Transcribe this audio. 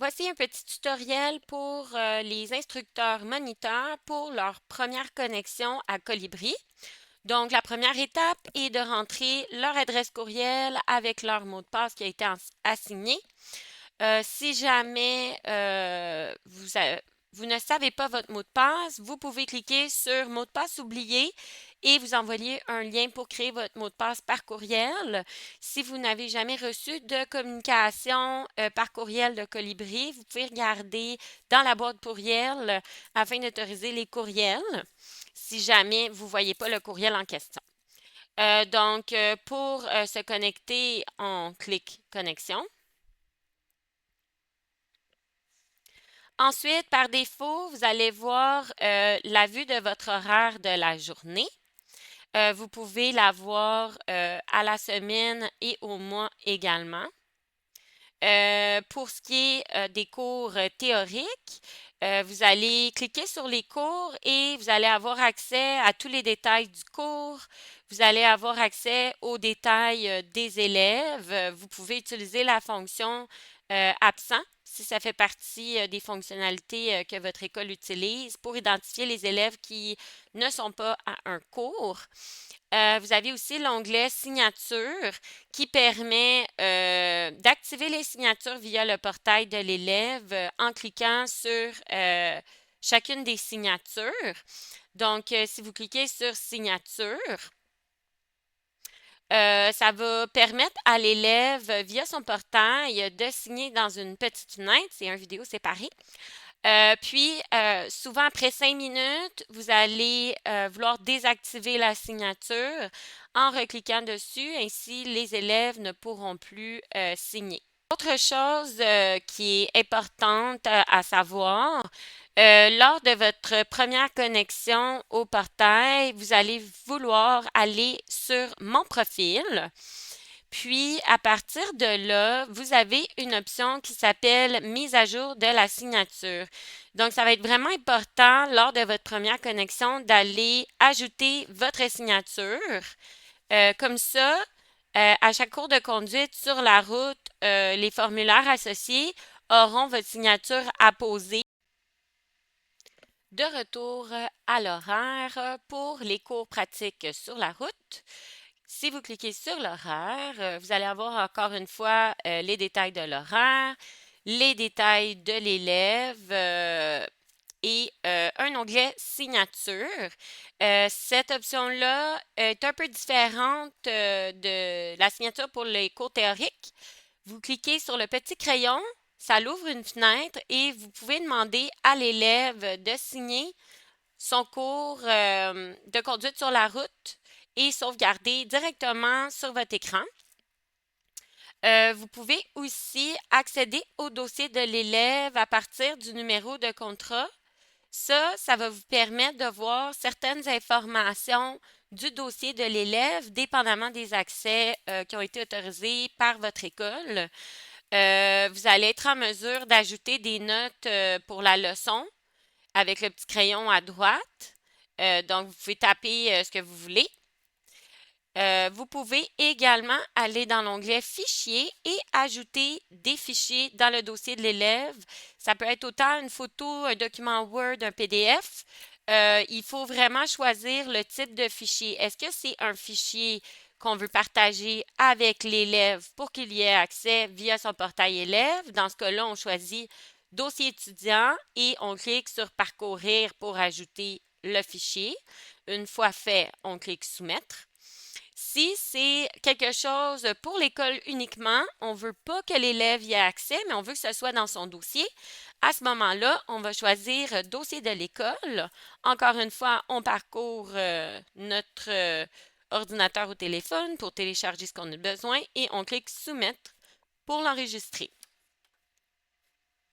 Voici un petit tutoriel pour les instructeurs moniteurs pour leur première connexion à Colibri. Donc, la première étape est de rentrer leur adresse courriel avec leur mot de passe qui a été assigné. Si jamais vous ne savez pas votre mot de passe, vous pouvez cliquer sur mot de passe oublié et vous envoyer un lien pour créer votre mot de passe par courriel. Si vous n'avez jamais reçu de communication par courriel de Colibri, vous pouvez regarder dans la boîte courriel afin d'autoriser les courriels si jamais vous ne voyez pas le courriel en question. Pour se connecter, on clique Connexion. Ensuite, par défaut, vous allez voir la vue de votre horaire de la journée. Vous pouvez la voir à la semaine et au mois également. Pour ce qui est des cours théoriques, vous allez cliquer sur les cours et vous allez avoir accès à tous les détails du cours. Vous allez avoir accès aux détails des élèves. Vous pouvez utiliser la fonction absent si ça fait partie des fonctionnalités que votre école utilise pour identifier les élèves qui ne sont pas à un cours. Vous avez aussi l'onglet Signature qui permet d'activer les signatures via le portail de l'élève en cliquant sur chacune des signatures. Donc, si vous cliquez sur Signature, ça va permettre à l'élève, via son portail, de signer dans une petite fenêtre. C'est une vidéo séparée. Souvent après 5 minutes, vous allez vouloir désactiver la signature en recliquant dessus. Ainsi, les élèves ne pourront plus signer. Autre chose qui est importante à savoir, lors de votre première connexion au portail, vous allez vouloir aller sur Mon profil. Puis, à partir de là, vous avez une option qui s'appelle Mise à jour de la signature. Donc, ça va être vraiment important lors de votre première connexion d'aller ajouter votre signature. Comme ça, à chaque cours de conduite sur la route, les formulaires associés auront votre signature apposée. De retour à l'horaire pour les cours pratiques sur la route. Si vous cliquez sur l'horaire, vous allez avoir encore une fois les détails de l'horaire, les détails de l'élève et un onglet signature. Cette option-là est un peu différente de la signature pour les cours théoriques. Vous cliquez sur le petit crayon, ça l'ouvre une fenêtre et vous pouvez demander à l'élève de signer son cours de conduite sur la route et sauvegarder directement sur votre écran. Vous pouvez aussi accéder au dossier de l'élève à partir du numéro de contrat. Ça va vous permettre de voir certaines informations du dossier de l'élève, dépendamment des accès qui ont été autorisés par votre école. Vous allez être en mesure d'ajouter des notes pour la leçon avec le petit crayon à droite. Donc, vous pouvez taper ce que vous voulez. Vous pouvez également aller dans l'onglet Fichiers et ajouter des fichiers dans le dossier de l'élève. Ça peut être autant une photo, un document Word, un PDF. Il faut vraiment choisir le type de fichier. Est-ce que c'est un fichier qu'on veut partager avec l'élève pour qu'il y ait accès via son portail élève? Dans ce cas-là, on choisit Dossier étudiant et on clique sur Parcourir pour ajouter le fichier. Une fois fait, on clique Soumettre. Si c'est quelque chose pour l'école uniquement, on ne veut pas que l'élève y ait accès, mais on veut que ce soit dans son dossier. À ce moment-là, on va choisir Dossier de l'école. Encore une fois, on parcourt notre ordinateur ou téléphone pour télécharger ce qu'on a besoin et on clique Soumettre pour l'enregistrer.